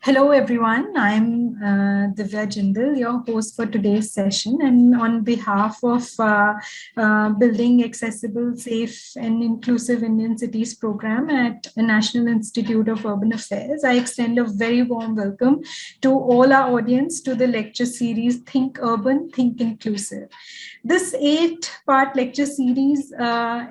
Hello, everyone. I'm Divya Jindal, your host for today's session. And on behalf of Building Accessible, Safe, and Inclusive Indian Cities program at the National Institute of Urban Affairs, I extend a very warm welcome to all our audience to the lecture series Think Urban, Think Inclusive. This 8-part lecture series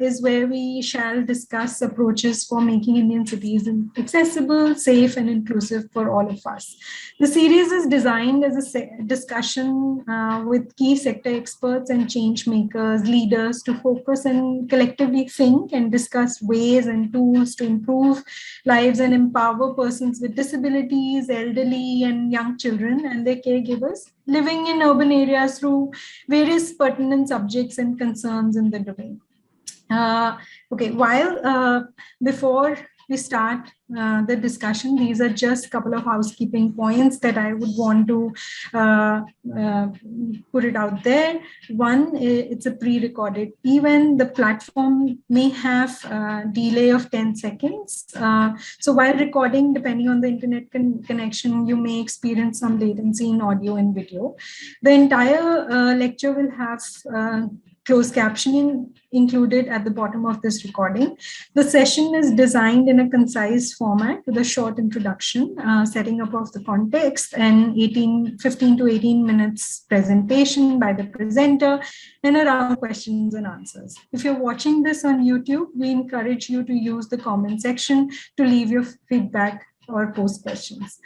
is where we shall discuss approaches for making Indian cities accessible, safe, and inclusive for all of us. The series is designed as a discussion with key sector experts and change makers, leaders to focus and collectively think and discuss ways and tools to improve lives and empower persons with disabilities, elderly, and young children and their caregivers living in urban areas through various pertinent subjects and concerns in the domain. Before we start the discussion, these are just a couple of housekeeping points that I would want to put it out there. One, it's a pre-recorded event. The platform may have a delay of 10 seconds. So while recording, depending on the internet connection, you may experience some latency in audio and video. The entire lecture will have closed captioning included at the bottom of this recording. The session is designed in a concise format with a short introduction, setting up of the context, and 15 to 18 minutes presentation by the presenter, and around questions and answers. If you're watching this on YouTube, we encourage you to use the comment section to leave your feedback or post questions.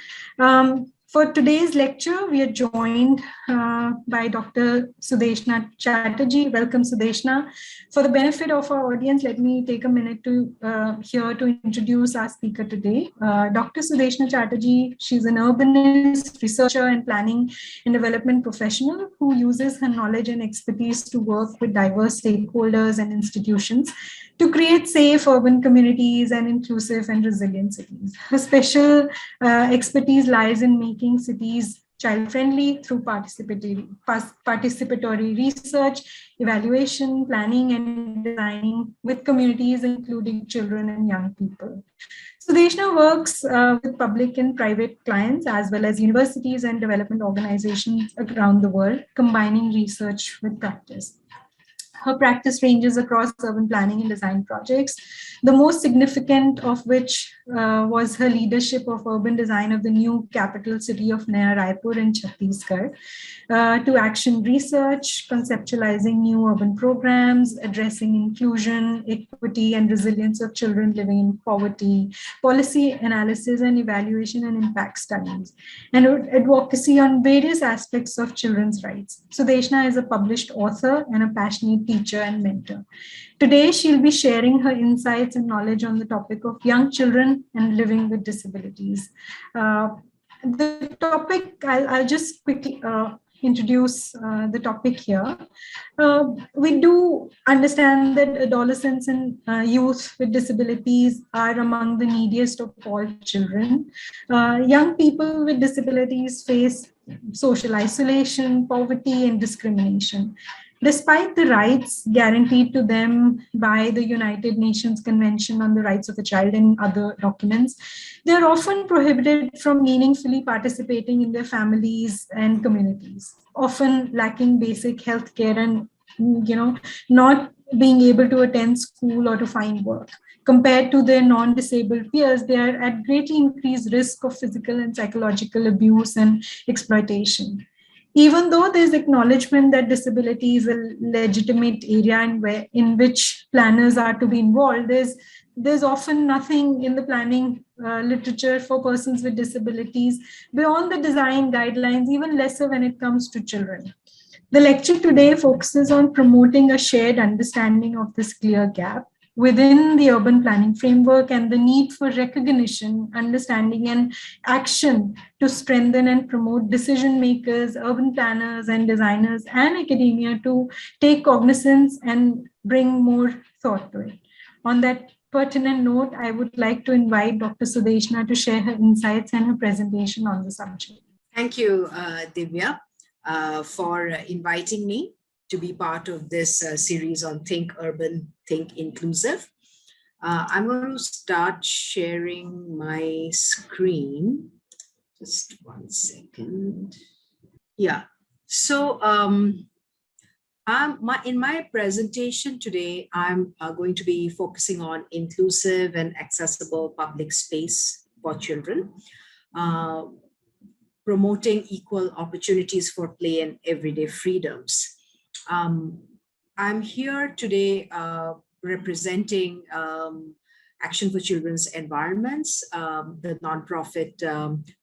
For today's lecture, we are joined by Dr. Sudeshna Chatterjee. Welcome, Sudeshna. For the benefit of our audience, let me take a minute to introduce our speaker today. Dr. Sudeshna Chatterjee, she's an urbanist, researcher, and planning and development professional who uses her knowledge and expertise to work with diverse stakeholders and institutions to create safe urban communities and inclusive and resilient cities. Her special expertise lies in making cities child-friendly through participatory research, evaluation, planning, and designing with communities, including children and young people. Sudeshna works with public and private clients, as well as universities and development organizations around the world, combining research with practice. Her practice ranges across urban planning and design projects, the most significant of which was her leadership of urban design of the new capital city of Naya Raipur in Chhattisgarh, to action research, conceptualizing new urban programs, addressing inclusion, equity, and resilience of children living in poverty, policy analysis and evaluation and impact studies, and advocacy on various aspects of children's rights. Sudeshna is a published author and a passionate teacher and mentor. Today, she'll be sharing her insights and knowledge on the topic of young children and living with disabilities. The topic, I'll just quickly introduce the topic here. We do understand that adolescents and youth with disabilities are among the neediest of all children. Young people with disabilities face social isolation, poverty, and discrimination. Despite the rights guaranteed to them by the United Nations Convention on the Rights of the Child and other documents, they are often prohibited from meaningfully participating in their families and communities, often lacking basic health care and not being able to attend school or to find work. Compared to their non-disabled peers, they are at greatly increased risk of physical and psychological abuse and exploitation. Even though there's acknowledgement that disability is a legitimate area in which planners are to be involved, there's often nothing in the planning literature for persons with disabilities beyond the design guidelines, even lesser when it comes to children. The lecture today focuses on promoting a shared understanding of this clear gap within the urban planning framework and the need for recognition, understanding, and action to strengthen and promote decision makers, urban planners, and designers, and academia to take cognizance and bring more thought to it. On that pertinent note, I would like to invite Dr. Sudeshna to share her insights and her presentation on the subject. Thank you, Divya, for inviting me to be part of this series on Think Urban, Think Inclusive. I'm going to start sharing my screen. Just 1 second. Yeah. So in my presentation today, I'm going to be focusing on inclusive and accessible public space for children, promoting equal opportunities for play and everyday freedoms. I'm here today representing Action for Children's Environments, the nonprofit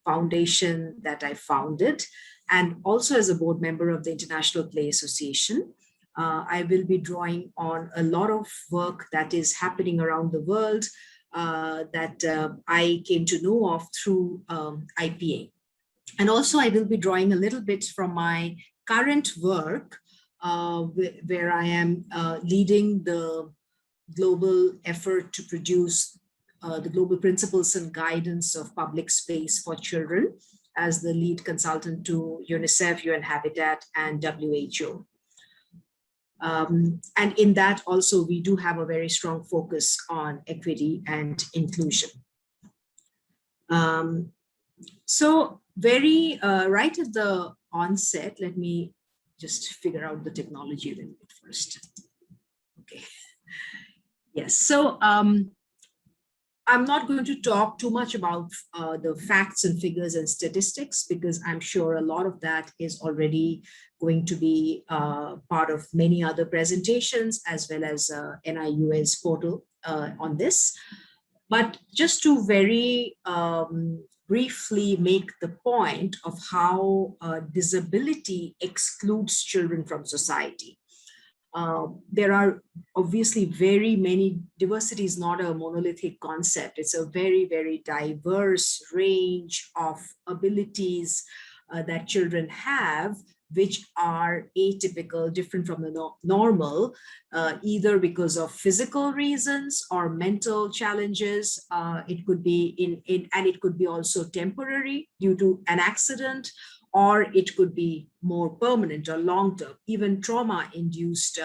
foundation that I founded, and also as a board member of the International Play Association. I will be drawing on a lot of work that is happening around the world that I came to know of through IPA. And also I will be drawing a little bit from my current work where I am leading the global effort to produce the global principles and guidance of public space for children as the lead consultant to UNICEF, UN Habitat, and WHO. And in that also, we do have a very strong focus on equity and inclusion. So very right at the onset, let me just figure out the technology a little bit first. Okay. Yes, so I'm not going to talk too much about the facts and figures and statistics, because I'm sure a lot of that is already going to be part of many other presentations, as well as NIUA's portal on this. But just to very briefly make the point of how disability excludes children from society. There are obviously very many, diversity is not a monolithic concept. It's a very, very diverse range of abilities that children have, which are atypical, different from the normal, either because of physical reasons or mental challenges. It could be and it could be also temporary due to an accident, or it could be more permanent or long-term. Even trauma-induced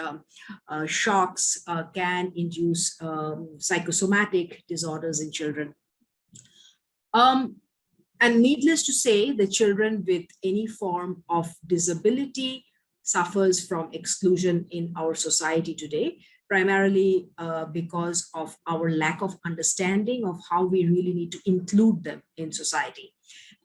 shocks can induce psychosomatic disorders in children. And needless to say, the children with any form of disability suffers from exclusion in our society today, primarily because of our lack of understanding of how we really need to include them in society.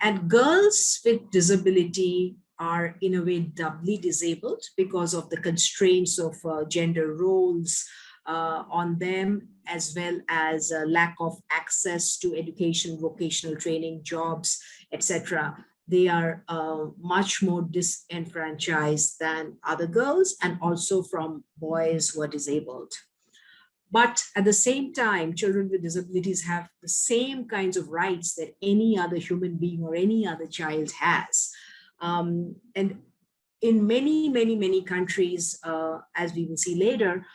And girls with disability are in a way doubly disabled because of the constraints of gender roles on them, as well as lack of access to education, vocational training, jobs, etc. They are much more disenfranchised than other girls, and also from boys who are disabled. But at the same time, children with disabilities have the same kinds of rights that any other human being or any other child has. And in many countries, as we will see later,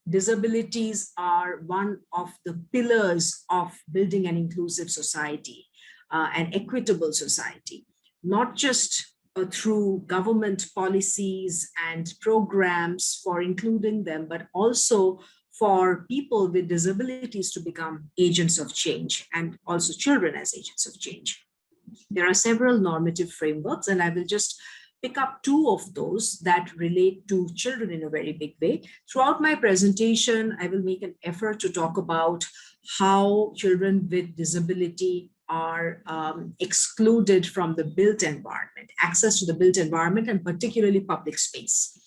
disabilities are one of the pillars of building an inclusive society, an equitable society, not just through government policies and programs for including them, but also for people with disabilities to become agents of change, and also children as agents of change. There are several normative frameworks, and I will just pick up two of those that relate to children in a very big way. Throughout my presentation, I will make an effort to talk about how children with disability are excluded from the built environment, access to the built environment, and particularly public space.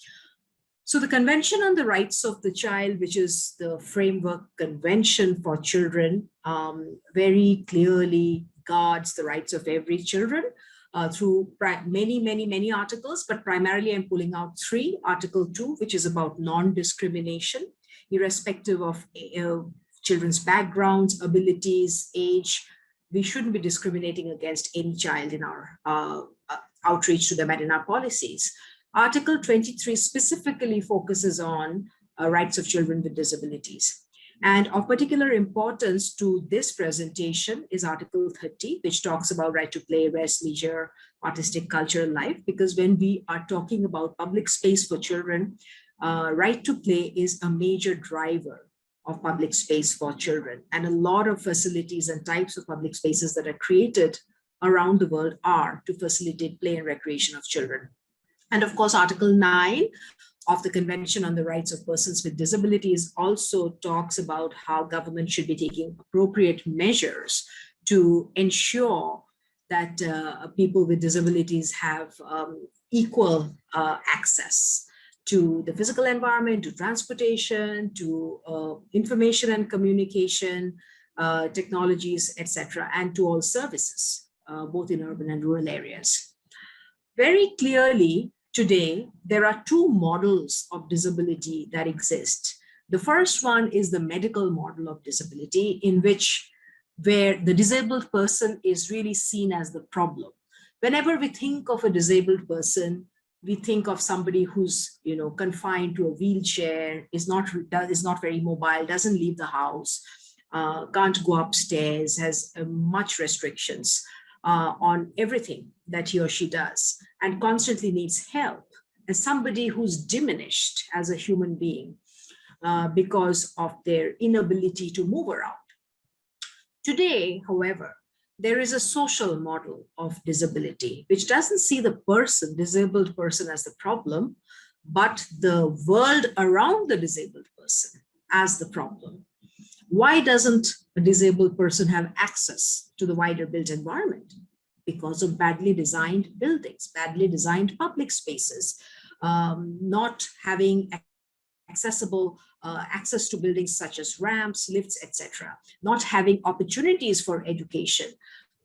So the Convention on the Rights of the Child, which is the framework convention for children, very clearly guards the rights of every children through many articles, but primarily I'm pulling out three. Article 2, which is about non-discrimination, irrespective of children's backgrounds, abilities, age. We shouldn't be discriminating against any child in our outreach to them and in our policies. Article 23 specifically focuses on rights of children with disabilities. And of particular importance to this presentation is Article 30, which talks about right to play, rest, leisure, artistic, cultural life, because when we are talking about public space for children, right to play is a major driver of public space for children. And a lot of facilities and types of public spaces that are created around the world are to facilitate play and recreation of children. And of course, Article 9 of the Convention on the Rights of Persons with Disabilities also talks about how government should be taking appropriate measures to ensure that people with disabilities have equal access to the physical environment, to transportation, to information and communication technologies, etc., and to all services, both in urban and rural areas. Very clearly, today, there are two models of disability that exist. The first one is the medical model of disability, in which where the disabled person is really seen as the problem. Whenever we think of a disabled person, we think of somebody who's confined to a wheelchair, is not very mobile, doesn't leave the house, can't go upstairs, has much restrictions on everything that he or she does, and constantly needs help, as somebody who's diminished as a human being because of their inability to move around. Today, however, there is a social model of disability, which doesn't see the disabled person as the problem, but the world around the disabled person as the problem. Why doesn't a disabled person have access to the wider built environment? Because of badly designed buildings, badly designed public spaces, not having access to buildings such as ramps, lifts, etc., not having opportunities for education,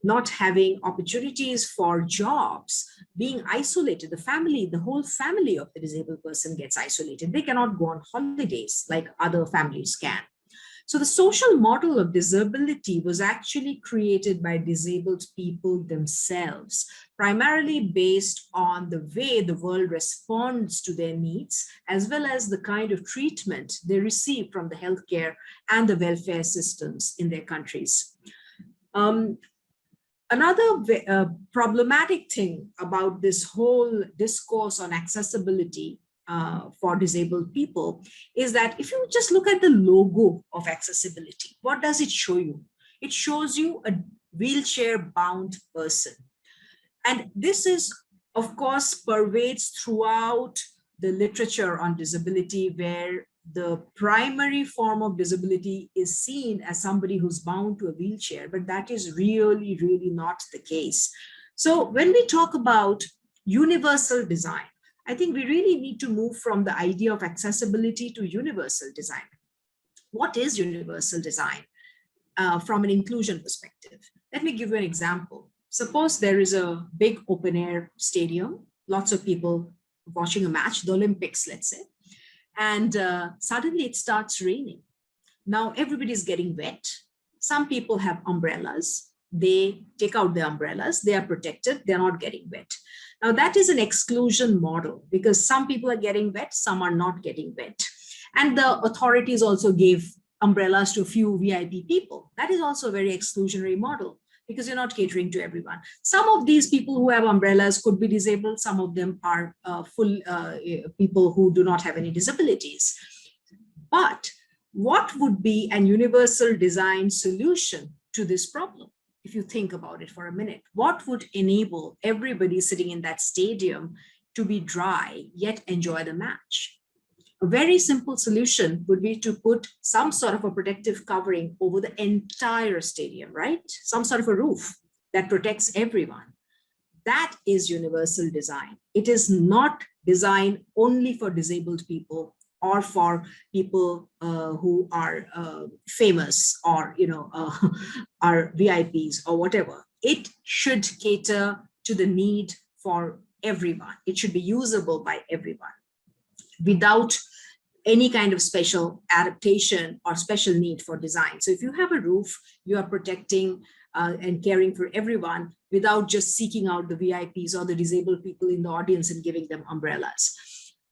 not having opportunities for jobs, being isolated. The whole family of the disabled person gets isolated. They cannot go on holidays like other families can. So the social model of disability was actually created by disabled people themselves, primarily based on the way the world responds to their needs, as well as the kind of treatment they receive from the healthcare and the welfare systems in their countries. Another problematic thing about this whole discourse on accessibility for disabled people is that if you just look at the logo of accessibility, what does it show you? It shows you a wheelchair-bound person. And this is, of course, pervades throughout the literature on disability, where the primary form of disability is seen as somebody who's bound to a wheelchair, but that is really, really not the case. So when we talk about universal design, I think we really need to move from the idea of accessibility to universal design. What is universal design from an inclusion perspective? Let me give you an example. Suppose there is a big open air stadium, lots of people watching a match, the Olympics, let's say, and suddenly it starts raining. Now everybody's getting wet. Some people have umbrellas. They take out the umbrellas, they are protected, they're not getting wet. Now that is an exclusion model, because some people are getting wet, some are not getting wet. And the authorities also gave umbrellas to a few VIP people. That is also a very exclusionary model, because you're not catering to everyone. Some of these people who have umbrellas could be disabled. Some of them are full people who do not have any disabilities. But what would be an universal design solution to this problem? If you think about it for a minute, what would enable everybody sitting in that stadium to be dry yet enjoy the match? A very simple solution would be to put some sort of a protective covering over the entire stadium, right? Some sort of a roof that protects everyone. That is universal design. It is not designed only for disabled people or for people who are famous or are VIPs or whatever. It should cater to the need for everyone. It should be usable by everyone without any kind of special adaptation or special need for design. So if you have a roof, you are protecting and caring for everyone without just seeking out the VIPs or the disabled people in the audience and giving them umbrellas.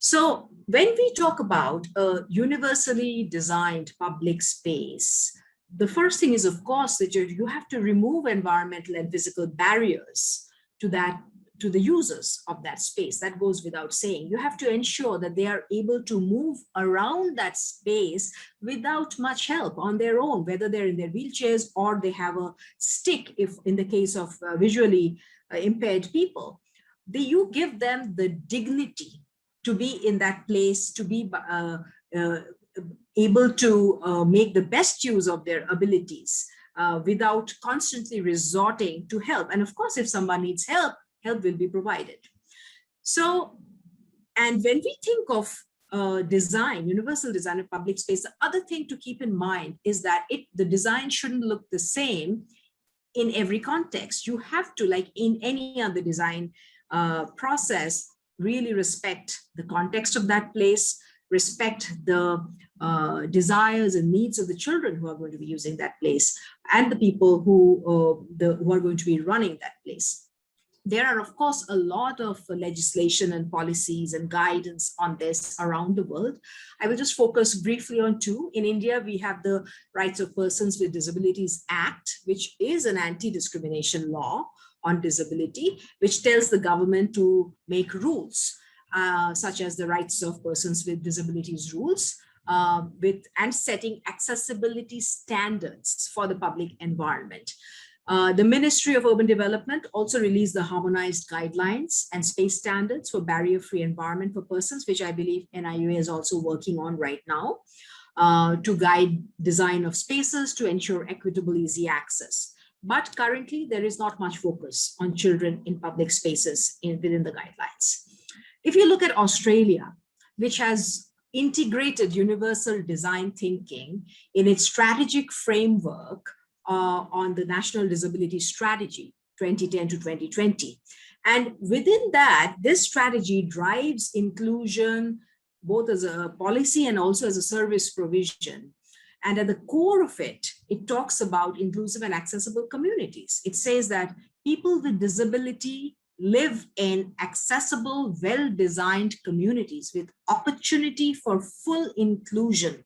So when we talk about a universally designed public space, the first thing is, of course, that you have to remove environmental and physical barriers to to the users of that space. That goes without saying. You have to ensure that they are able to move around that space without much help on their own, whether they're in their wheelchairs or they have a stick, if in the case of visually impaired people. You give them the dignity to be in that place, to be able to make the best use of their abilities without constantly resorting to help. And of course, if someone needs help, help will be provided. So, and when we think of design, universal design of public space, the other thing to keep in mind is that the design shouldn't look the same in every context. You have to, like in any other design process, really respect the context of that place, respect the desires and needs of the children who are going to be using that place and the people who are going to be running that place. There are, of course, a lot of legislation and policies and guidance on this around the world. I will just focus briefly on two. In India, we have the Rights of Persons with Disabilities Act, which is an anti-discrimination law on disability, which tells the government to make rules, such as the Rights of Persons with Disabilities rules, and setting accessibility standards for the public environment. The Ministry of Urban Development also released the harmonized guidelines and space standards for barrier-free environment for persons, which I believe NIUA is also working on right now, to guide design of spaces to ensure equitable, easy access. But currently, there is not much focus on children in public spaces within the guidelines. If you look at Australia, which has integrated universal design thinking in its strategic framework on the National Disability Strategy 2010 to 2020. And within that, this strategy drives inclusion both as a policy and also as a service provision. And at the core of it, it talks about inclusive and accessible communities. It says that people with disability live in accessible, well-designed communities with opportunity for full inclusion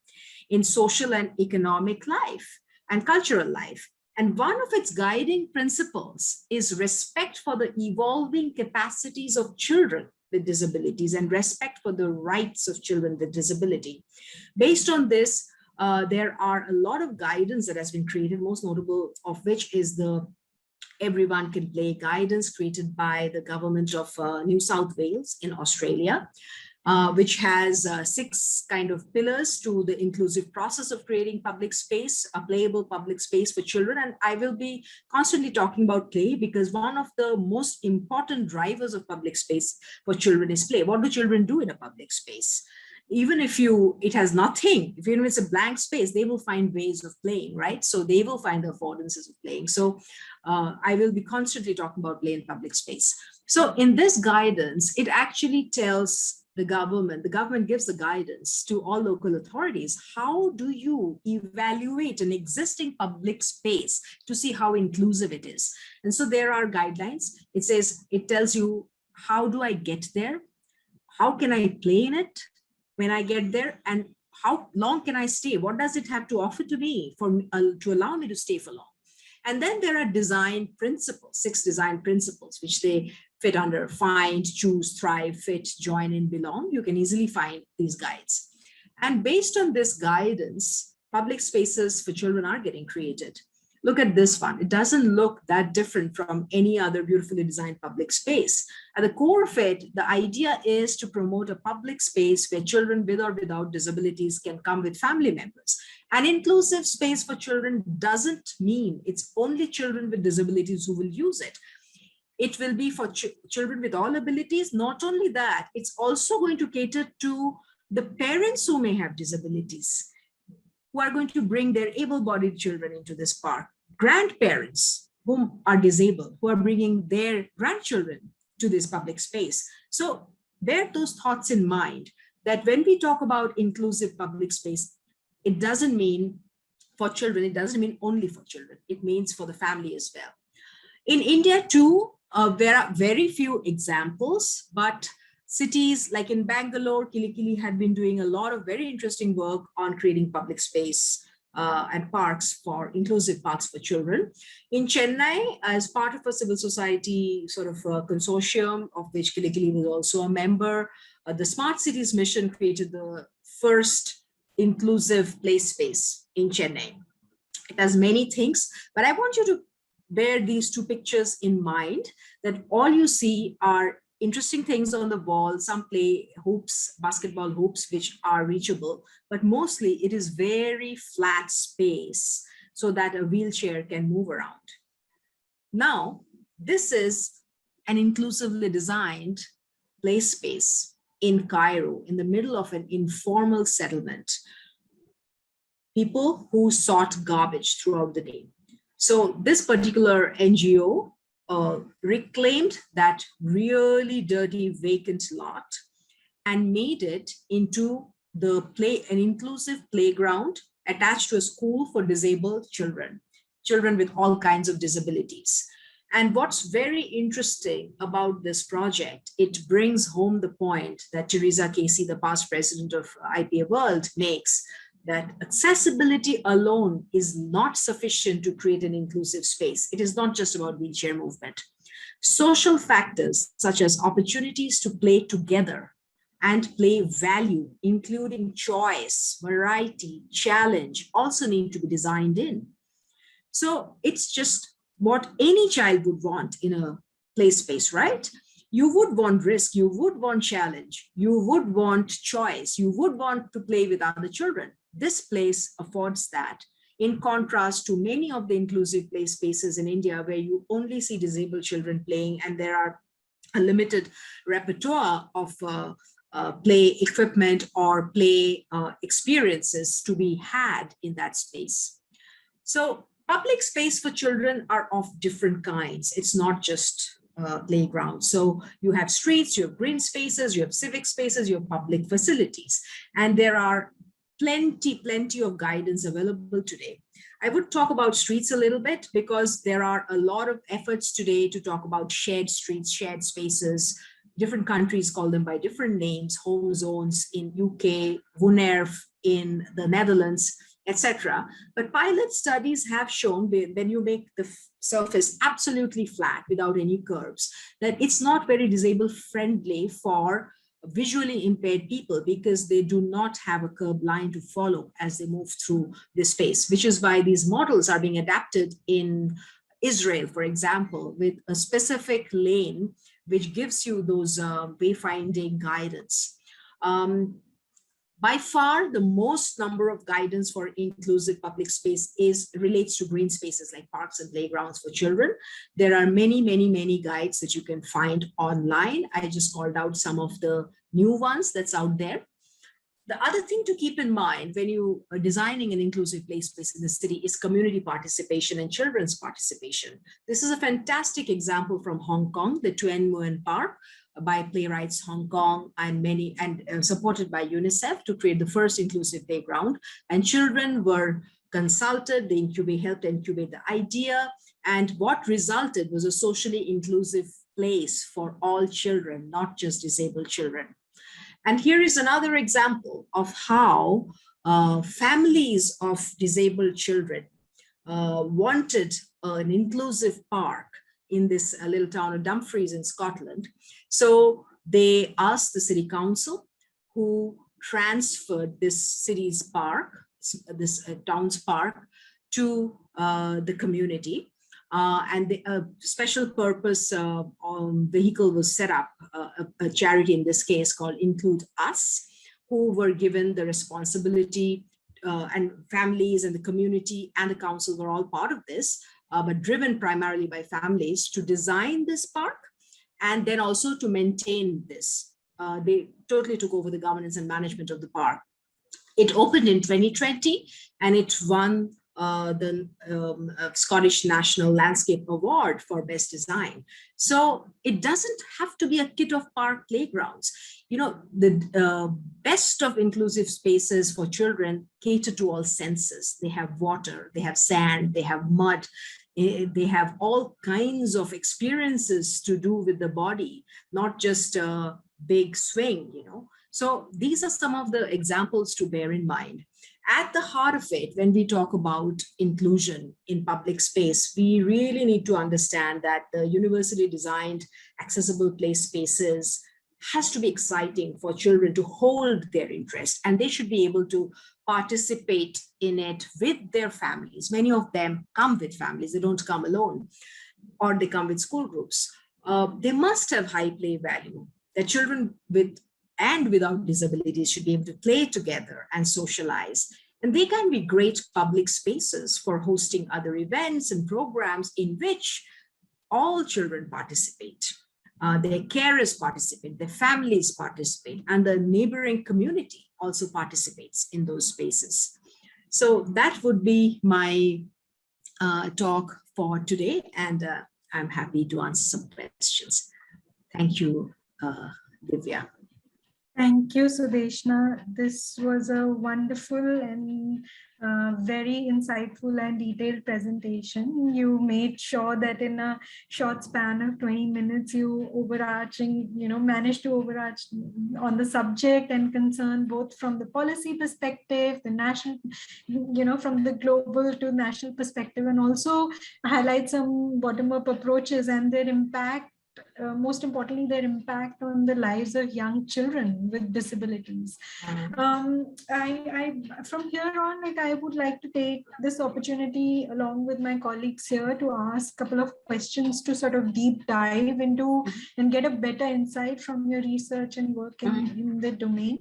in social and economic life and cultural life. And one of its guiding principles is respect for the evolving capacities of children with disabilities and respect for the rights of children with disability. Based on this, there are a lot of guidance that has been created, most notable of which is the Everyone Can Play guidance created by the government of New South Wales in Australia, which has 6 kind of pillars to the inclusive process of creating public space, a playable public space for children. And I will be constantly talking about play because one of the most important drivers of public space for children is play. What do children do in a public space? Even if it has nothing, if it's a blank space, they will find ways of playing, right? So they will find the affordances of playing. So I will be constantly talking about play in public space. So in this guidance, it actually tells the government gives the guidance to all local authorities. How do you evaluate an existing public space to see how inclusive it is? And so there are guidelines. It tells you, how do I get there? How can I play in it when I get there? And how long can I stay? What does it have to offer to me to allow me to stay for long? And then there are design principles, 6 design principles, which they fit under find, choose, thrive, fit, join, and belong. You can easily find these guides. And based on this guidance, public spaces for children are getting created. Look at this one. It doesn't look that different from any other beautifully designed public space. At the core of it, the idea is to promote a public space where children with or without disabilities can come with family members. An inclusive space for children doesn't mean it's only children with disabilities who will use it. It will be for children with all abilities. Not only that, it's also going to cater to the parents who may have disabilities, who are going to bring their able-bodied children into this park. Grandparents who are disabled, who are bringing their grandchildren to this public space. So bear those thoughts in mind, that when we talk about inclusive public space, it doesn't mean for children, it doesn't mean only for children, it means for the family as well. In India too, there are very few examples, but cities like in Bangalore, Kilikili had been doing a lot of very interesting work on creating public space and parks for inclusive parks for children. In Chennai, as part of a civil society sort of consortium, of which Kilikili was also a member, the Smart Cities mission created the first inclusive play space in Chennai. It has many things, but I want you to bear these two pictures in mind, that all you see are interesting things on the wall, some play hoops, basketball hoops, which are reachable, but mostly it is very flat space so that a wheelchair can move around. Now, this is an inclusively designed play space in Cairo, in the middle of an informal settlement. People who sort garbage throughout the day. So this particular NGO reclaimed that really dirty vacant lot and made it into an inclusive playground attached to a school for disabled children with all kinds of disabilities. And what's very interesting about this project, it brings home the point that Teresa Casey, the past president of IPA World, makes, that accessibility alone is not sufficient to create an inclusive space. It is not just about wheelchair movement. Social factors such as opportunities to play together and play value, including choice, variety, challenge, also need to be designed in. So it's just what any child would want in a play space, right? You would want risk, you would want challenge, you would want choice, you would want to play with other children. This place affords that, in contrast to many of the inclusive play spaces in India where you only see disabled children playing and there are a limited repertoire of play equipment or play experiences to be had in that space. So public space for children are of different kinds. It's not just playground. So you have streets, you have green spaces, you have civic spaces, you have public facilities, and there are plenty of guidance available today. I would talk about streets a little bit because there are a lot of efforts today to talk about shared streets, shared spaces. Different countries call them by different names, home zones in UK, Woonerf in the Netherlands, etc. But pilot studies have shown when you make the surface absolutely flat without any curves, that it's not very disabled friendly for visually impaired people because they do not have a curb line to follow as they move through this space, which is why these models are being adapted in Israel, for example, with a specific lane which gives you those wayfinding guidance. By far, the most number of guidance for inclusive public space relates to green spaces like parks and playgrounds for children. There are many guides that you can find online. I just called out some of the new ones that's out there. The other thing to keep in mind when you are designing an inclusive play space in the city is community participation and children's participation. This is a fantastic example from Hong Kong, the Tuen Mun Park, by Playwrights Hong Kong and supported by UNICEF to create the first inclusive playground. And children were consulted, they helped incubate the idea. And what resulted was a socially inclusive place for all children, not just disabled children. And here is another example of how families of disabled children wanted an inclusive park in this little town of Dumfries in Scotland. So they asked the city council, who transferred this city's park, this town's park, to the community. And a special purpose vehicle was set up, a charity in this case called Include Us, who were given the responsibility, and families and the community and the council were all part of this, but driven primarily by families to design this park and then also to maintain this. They totally took over the governance and management of the park. It opened in 2020 and it won the Scottish National Landscape Award for Best Design. So it doesn't have to be a kit of park playgrounds. You know, the best of inclusive spaces for children cater to all senses. They have water, they have sand, they have mud, they have all kinds of experiences to do with the body, not just a big swing, you know. So these are some of the examples to bear in mind. At the heart of it, when we talk about inclusion in public space, we really need to understand that the universally designed accessible play spaces has to be exciting for children to hold their interest, and they should be able to participate in it with their families. Many of them come with families, they don't come alone, or they come with school groups. They must have high play value. The children with and without disabilities should be able to play together and socialize. And they can be great public spaces for hosting other events and programs in which all children participate. Their carers participate, their families participate, and the neighboring community also participates in those spaces. So that would be my talk for today, and I'm happy to answer some questions. Thank you, Divya. Thank you, Sudeshna. This was a wonderful and very insightful and detailed presentation. You made sure that in a short span of 20 minutes, you managed to overarch on the subject and concern, both from the policy perspective, the national, from the global to national perspective, and also highlight some bottom-up approaches and their impact. Most importantly, their impact on the lives of young children with disabilities. From here on, I would like to take this opportunity along with my colleagues here to ask a couple of questions to sort of deep dive into and get a better insight from your research and work in the domain.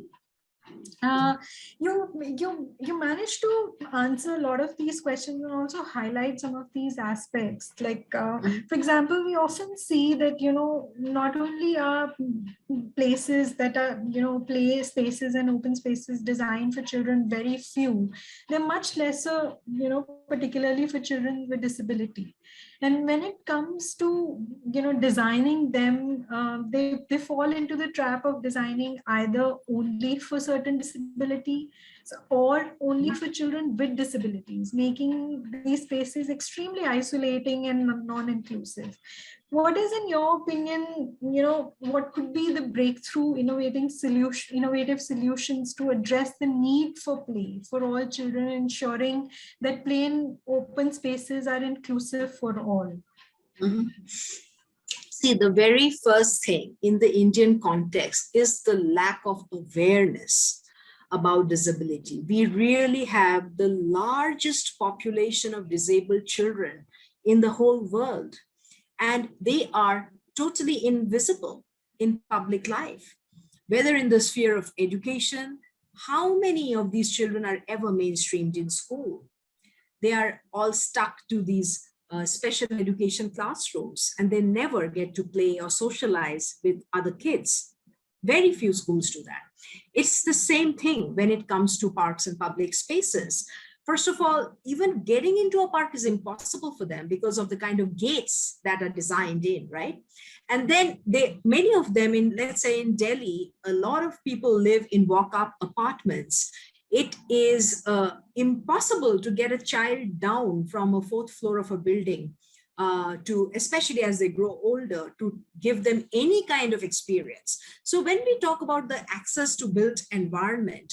You managed to answer a lot of these questions and also highlight some of these aspects. Like, for example, we often see that, not only are places that are, play spaces and open spaces designed for children very few, they're much lesser, particularly for children with disability. And when it comes to, designing them, they fall into the trap of designing either only for certain disability or only for children with disabilities, making these spaces extremely isolating and non-inclusive. What is, in your opinion, what could be the breakthrough innovative solutions to address the need for play for all children, ensuring that play in open spaces are inclusive for all? See, the very first thing in the Indian context is the lack of awareness about disability. We really have the largest population of disabled children in the whole world, and they are totally invisible in public life, whether in the sphere of education. How many of these children are ever mainstreamed in school? They are all stuck to these special education classrooms, and they never get to play or socialize with other kids. Very few schools do that. It's the same thing when it comes to parks and public spaces. First of all, even getting into a park is impossible for them because of the kind of gates that are designed in, right? And then many of them let's say in Delhi, a lot of people live in walk-up apartments. It is impossible to get a child down from a fourth floor of a building especially as they grow older, to give them any kind of experience. So when we talk about the access to built environment,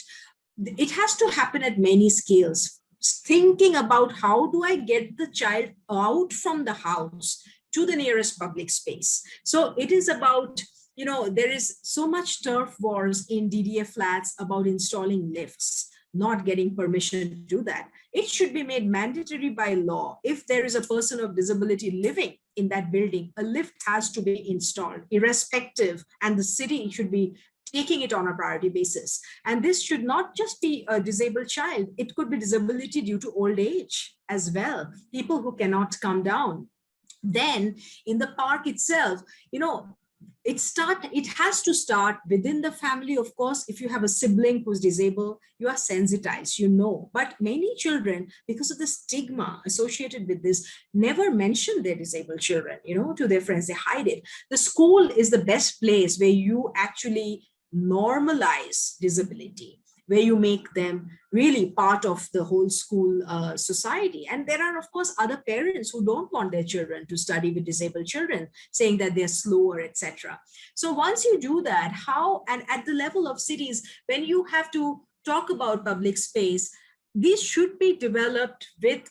it has to happen at many scales. Thinking about how do I get the child out from the house to the nearest public space. So it is about, there is so much turf wars in DDA flats about installing lifts, not getting permission to do that. It should be made mandatory by law. If there is a person of disability living in that building, a lift has to be installed, irrespective, and the city should be taking it on a priority basis. And this should not just be a disabled child. It could be disability due to old age as well, people who cannot come down. Then in the park itself, it has to start within the family. Of course, if you have a sibling who's disabled, you are sensitized, but many children, because of the stigma associated with this, never mention their disabled children, to their friends. They hide it. The school is the best place where you actually normalize disability, where you make them really part of the whole school society. And there are, of course, other parents who don't want their children to study with disabled children, saying that they're slower, etc. So once you do that, and at the level of cities, when you have to talk about public space, these should be developed with,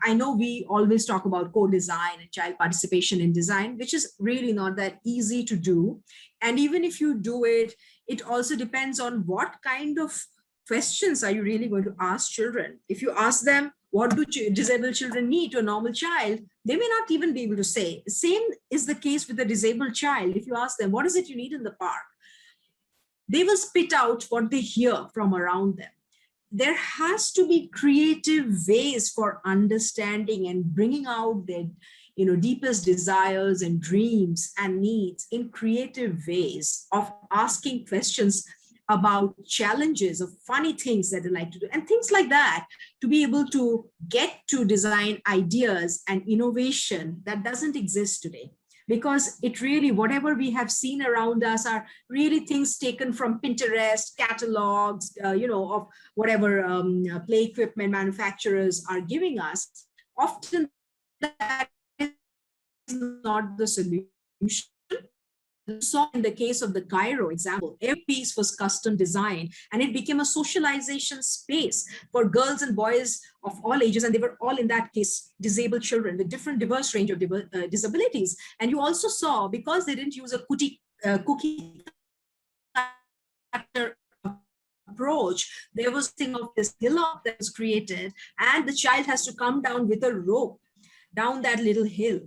I know we always talk about co-design and child participation in design, which is really not that easy to do. And even if you do it, it also depends on what kind of questions are you really going to ask children. If you ask them, what do disabled children need to a normal child, they may not even be able to say. Same is the case with a disabled child. If you ask them, what is it you need in the park? They will spit out what they hear from around them. There has to be creative ways for understanding and bringing out their deepest desires and dreams and needs in creative ways of asking questions about challenges of funny things that they like to do and things like that, to be able to get to design ideas and innovation that doesn't exist today. Because it really, whatever we have seen around us are really things taken from Pinterest, catalogs, of whatever play equipment manufacturers are giving us. Often that is not the solution. So in the case of the Cairo example, every piece was custom designed and it became a socialization space for girls and boys of all ages. And they were all, in that case, disabled children with different diverse range of disabilities. And you also saw, because they didn't use a cookie cutter approach, there was a thing of this hillock that was created, and the child has to come down with a rope down that little hill,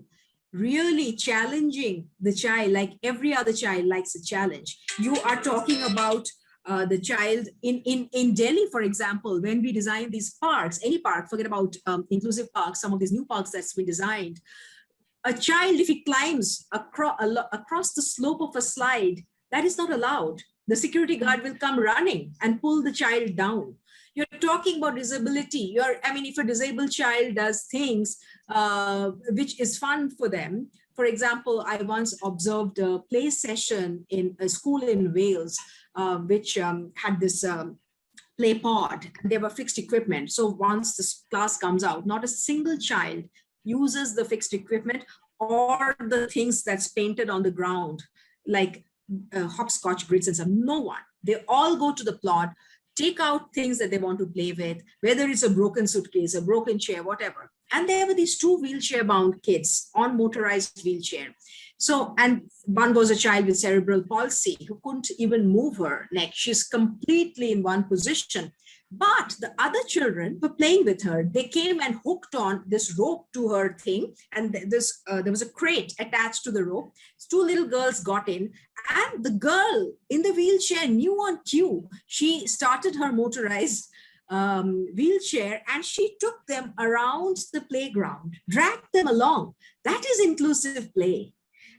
really challenging the child like every other child likes a challenge. You are talking about the child in Delhi, for example, when we design these parks, any park, forget about inclusive parks, some of these new parks that's been designed, a child, if he climbs across the slope of a slide, that is not allowed. The security guard will come running and pull the child down. You're talking about disability. If a disabled child does things which is fun for them. For example, I once observed a play session in a school in Wales, which had this play pod. There were fixed equipment. So once this class comes out, not a single child uses the fixed equipment or the things that's painted on the ground, like hopscotch grids and stuff. No one. They all go to the plot, take out things that they want to play with, whether it's a broken suitcase, a broken chair, whatever. And there were these 2 wheelchair-bound kids on motorized wheelchair. So, and one was a child with cerebral palsy who couldn't even move her neck. She's completely in one position. But the other children were playing with her. They came and hooked on this rope to her thing. And there was a crate attached to the rope. 2 little girls got in. And the girl in the wheelchair knew on cue. She started her motorized wheelchair and she took them around the playground, dragged them along. That is inclusive play.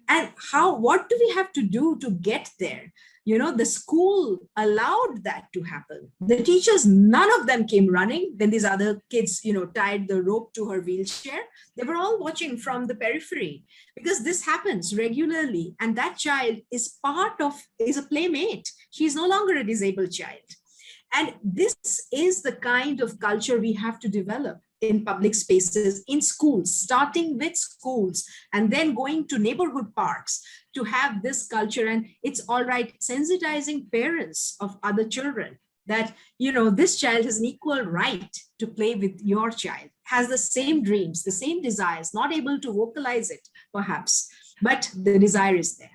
And what do we have to do to get there? The school allowed that to happen. The teachers, none of them came running when these other kids, tied the rope to her wheelchair. They were all watching from the periphery, because this happens regularly. And that child is a playmate. She's no longer a disabled child. And this is the kind of culture we have to develop in public spaces, in schools, starting with schools, and then going to neighborhood parks to have this culture. And it's all right, sensitizing parents of other children that, this child has an equal right to play with your child, has the same dreams, the same desires, not able to vocalize it perhaps, but the desire is there.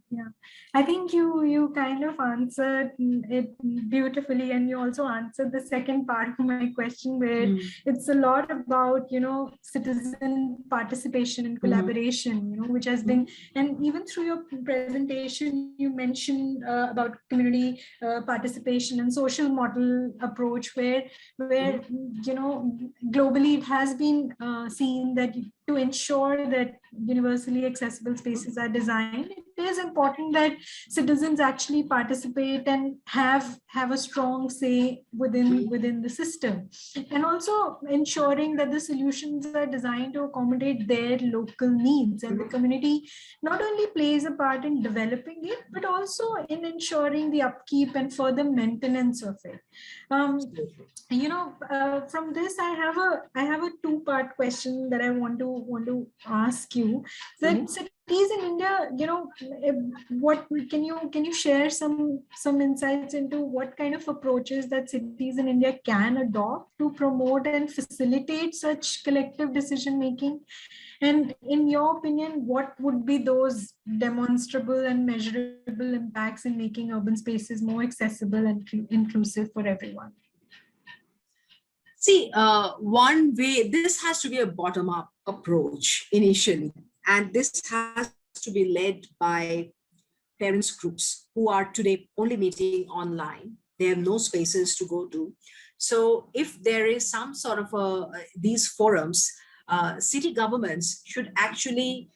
Yeah, I think you kind of answered it beautifully, and you also answered the second part of my question, where it's a lot about citizen participation and collaboration, which has been, and even through your presentation you mentioned about community participation and social model approach, where globally it has been seen that to ensure that universally accessible spaces are designed, it is important that citizens actually participate and have a strong say within the system, and also ensuring that the solutions are designed to accommodate their local needs. And the community not only plays a part in developing it, but also in ensuring the upkeep and further maintenance of it. From this, I have a 2-part question that I want to ask you. That in India, what can you share some insights into what kind of approaches that cities in India can adopt to promote and facilitate such collective decision making? And in your opinion, what would be those demonstrable and measurable impacts in making urban spaces more accessible and inclusive for everyone? See, one way, this has to be a bottom-up approach initially, and this has to be led by parents groups who are today only meeting online. They have no spaces to go to. So if there is some sort of these forums, city governments should actually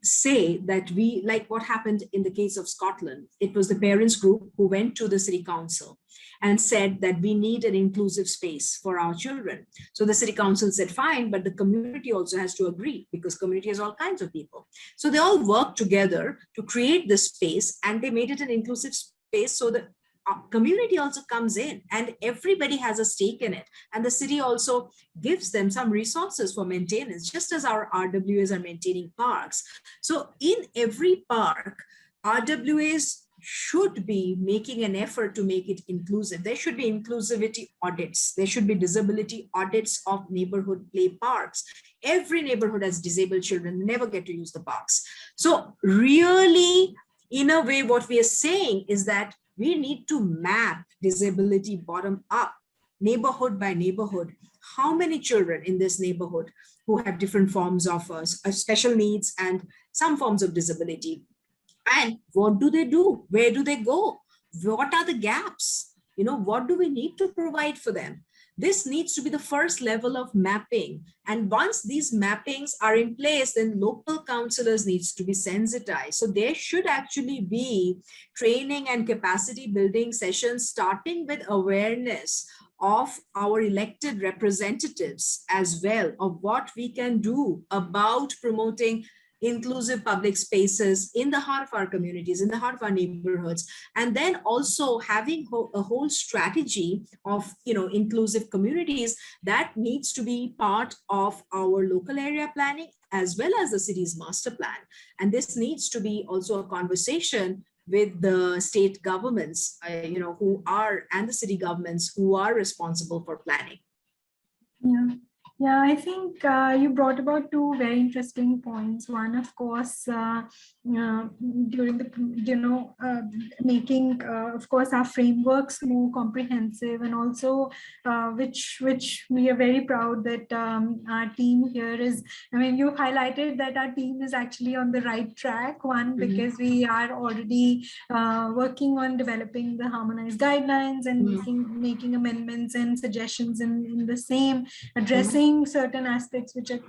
say that we, like what happened in the case of Scotland, it was the parents group who went to the city council and said that we need an inclusive space for our children. So the city council said, fine, but the community also has to agree, because community has all kinds of people. So they all worked together to create this space, and they made it an inclusive space so that community also comes in and everybody has a stake in it. And the city also gives them some resources for maintenance, just as our RWAs are maintaining parks. So in every park, RWAs should be making an effort to make it inclusive. There should be inclusivity audits. There should be disability audits of neighborhood play parks. Every neighborhood has disabled children, never get to use the parks. So really, in a way, what we are saying is that we need to map disability bottom up, neighborhood by neighborhood. How many children in this neighborhood who have different forms of special needs and some forms of disability? And what do they do? Where do they go? What are the gaps? What do we need to provide for them? This needs to be the first level of mapping. And once these mappings are in place, then local councillors needs to be sensitized. So there should actually be training and capacity building sessions, starting with awareness of our elected representatives as well, of what we can do about promoting inclusive public spaces in the heart of our communities, in the heart of our neighborhoods, and then also having a whole strategy of inclusive communities that needs to be part of our local area planning as well as the city's master plan. And this needs to be also a conversation with the state governments, who are, and the city governments who are responsible for planning. Yeah, I think you brought about two very interesting points. One, of course, during the, making, of course, our frameworks more comprehensive, and also which we are very proud that our team here is, you highlighted that our team is actually on the right track. One, because we are already working on developing the harmonized guidelines and making amendments and suggestions in the same, addressing certain aspects which are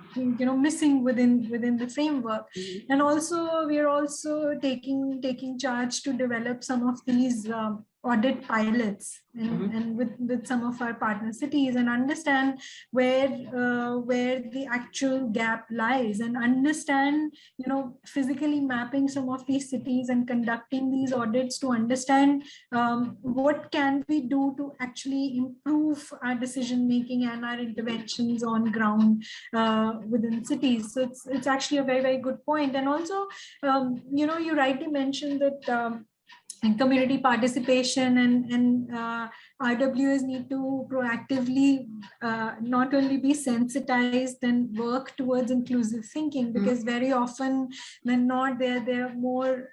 missing within the framework. And also we are also taking charge to develop some of these audit pilots and with some of our partner cities, and understand where the actual gap lies, and understand physically mapping some of these cities and conducting these audits to understand what can we do to actually improve our decision making and our interventions on ground within cities. So it's actually a very, very good point. And also you rightly mentioned that and community participation and RWAs need to proactively not only be sensitized and work towards inclusive thinking, because very often when not, they're more,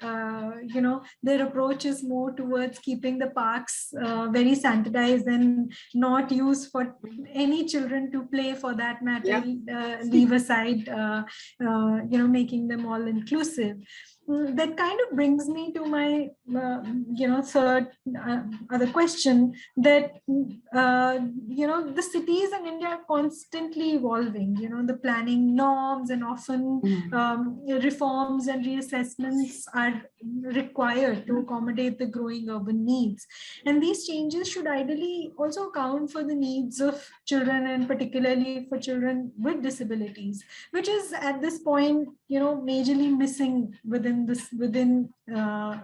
their approach is more towards keeping the parks very sanitized and not used for any children to play, for that matter, leave aside, making them all inclusive. That kind of brings me to my third other question, that the cities in India are constantly evolving. The planning norms and often reforms and reassessments are required to accommodate the growing urban needs, and these changes should ideally also account for the needs of children, and particularly for children with disabilities, which is at this point majorly missing within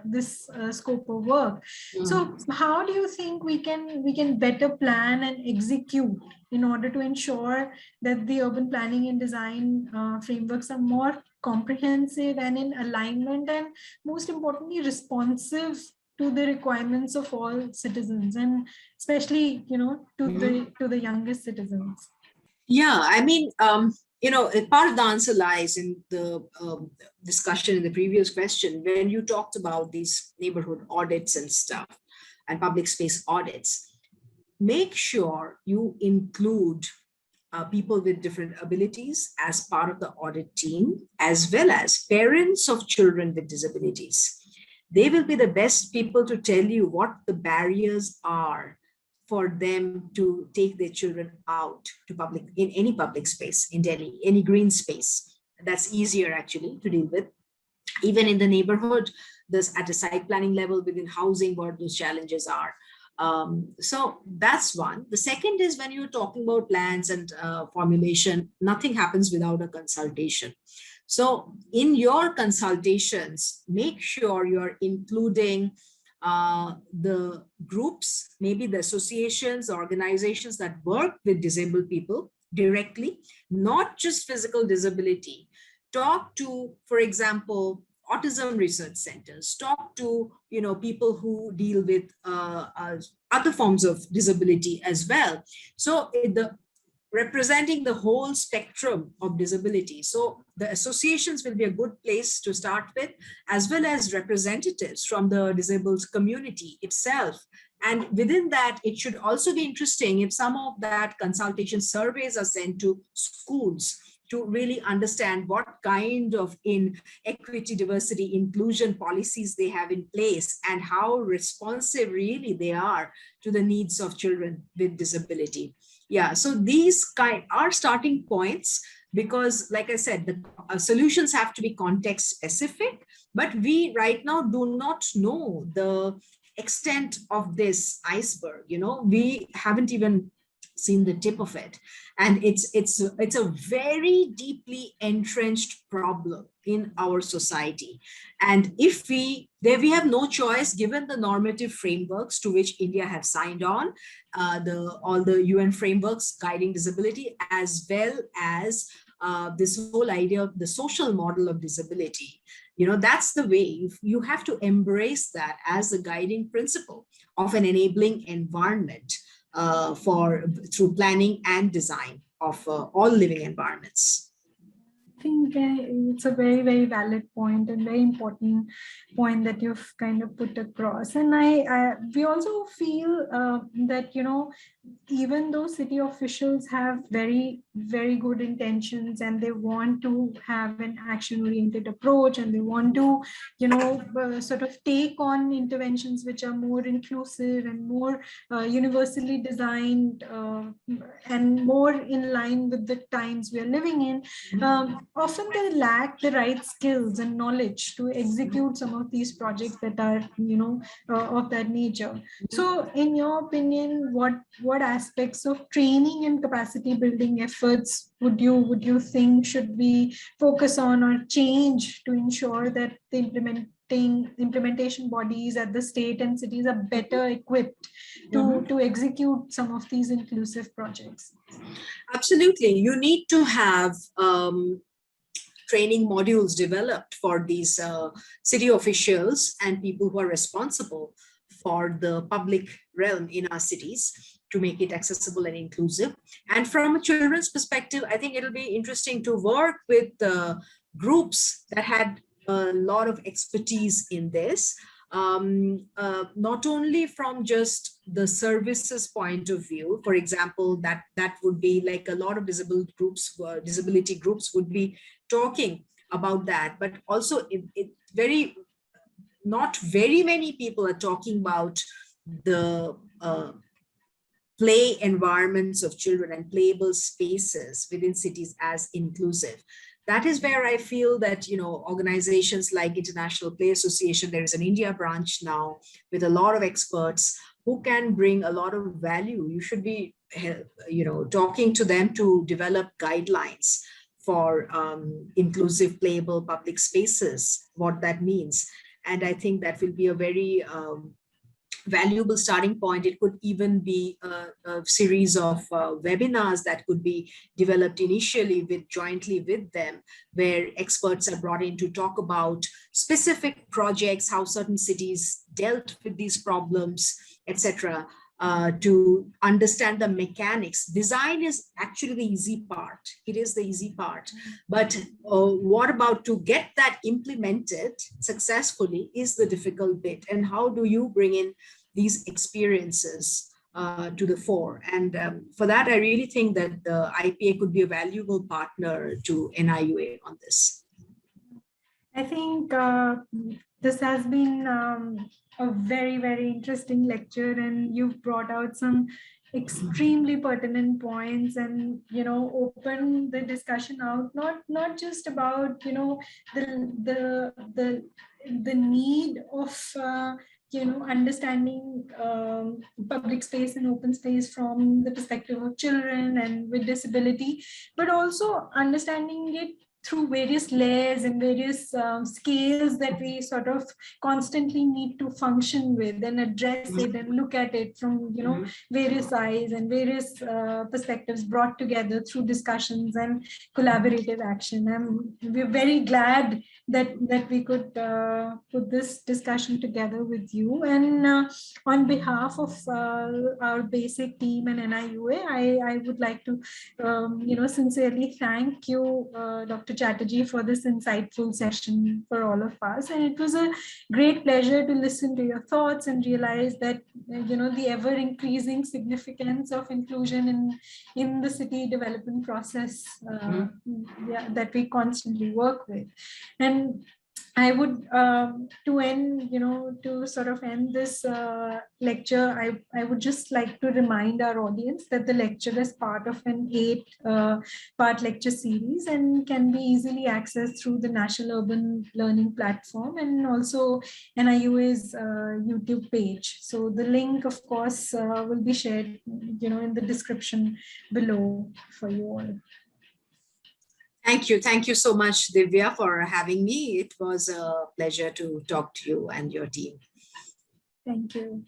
this scope of work. So how do you think we can better plan and execute in order to ensure that the urban planning and design frameworks are more comprehensive and in alignment, and most importantly, responsive to the requirements of all citizens, and especially, to the youngest citizens. Yeah, I mean, part of the answer lies in the discussion in the previous question when you talked about these neighborhood audits and stuff and public space audits. Make sure you include people with different abilities as part of the audit team, as well as parents of children with disabilities. They will be the best people to tell you what the barriers are for them to take their children out to public, in any public space in Delhi, any green space. That's easier actually to deal with. Even in the neighborhood, there's at a site planning level within housing what those challenges are. So that's one. The second is when you're talking about plans and formulation, nothing happens without a consultation. So in your consultations, make sure you're including the groups, maybe the associations, organizations that work with disabled people directly, not just physical disability. Talk to, for example, autism research centers, talk to people who deal with other forms of disability as well. So the representing the whole spectrum of disability. So the associations will be a good place to start with, as well as representatives from the disabled community itself. And within that, it should also be interesting if some of that consultation surveys are sent to schools to really understand what kind of equity, diversity, inclusion policies they have in place and how responsive really they are to the needs of children with disability. Yeah, so these are starting points because, like I said, the solutions have to be context specific, but we right now do not know the extent of this iceberg. We haven't even seen the tip of it, and it's a very deeply entrenched problem in our society. And if we have no choice, given the normative frameworks to which India has signed on, all the UN frameworks guiding disability, as well as this whole idea of the social model of disability. That's the way you have to embrace that as a guiding principle of an enabling environment through planning and design of all living environments. I think it's a very, very valid point and very important point that you've kind of put across. And we also feel that, even though city officials have very, very good intentions and they want to have an action-oriented approach and they want to, sort of take on interventions which are more inclusive and more universally designed and more in line with the times we are living in, often they lack the right skills and knowledge to execute some of these projects that are, of that nature. So in your opinion, what aspects of training and capacity building efforts would you think should we focus on or change to ensure that the implementation bodies at the state and cities are better equipped to execute some of these inclusive projects? Absolutely. You need to have training modules developed for these city officials and people who are responsible for the public realm in our cities to make it accessible and inclusive. And from a children's perspective, I think it'll be interesting to work with groups that had a lot of expertise in this, not only from just the services point of view. For example, that would be like a lot of disability groups would be talking about that, but also not very many people are talking about the play environments of children and playable spaces within cities as inclusive. That is where I feel that, organizations like International Play Association, there is an India branch now with a lot of experts who can bring a lot of value. You should be, talking to them to develop guidelines for inclusive playable public spaces, what that means. And I think that will be a very valuable starting point. It could even be a series of webinars that could be developed initially jointly with them, where experts are brought in to talk about specific projects, how certain cities dealt with these problems, etc. To understand the mechanics. Design is actually the easy part. It is the easy part. But what about to get that implemented successfully is the difficult bit. And how do you bring in these experiences to the fore? And for that, I really think that the IPA could be a valuable partner to NIUA on this. I think this has been a very, very interesting lecture, and you've brought out some extremely pertinent points, and open the discussion out, not just about the need of understanding public space and open space from the perspective of children and with disability, but also understanding it through various layers and various scales that we sort of constantly need to function with and address it and look at it from various eyes and various perspectives brought together through discussions and collaborative action. And we're very glad that we could put this discussion together with you. And on behalf of our basic team and NIUA, I would like to sincerely thank you, Dr. Chatterjee, for this insightful session for all of us. And it was a great pleasure to listen to your thoughts and realize that, the ever increasing significance of inclusion in the city development process that we constantly work with. And I would, to sort of end this lecture, I would just like to remind our audience that the lecture is part of an 8-part lecture series and can be easily accessed through the National Urban Learning Platform and also NIUA's YouTube page. So the link, of course, will be shared, in the description below for you all. Thank you. Thank you so much, Divya, for having me. It was a pleasure to talk to you and your team. Thank you.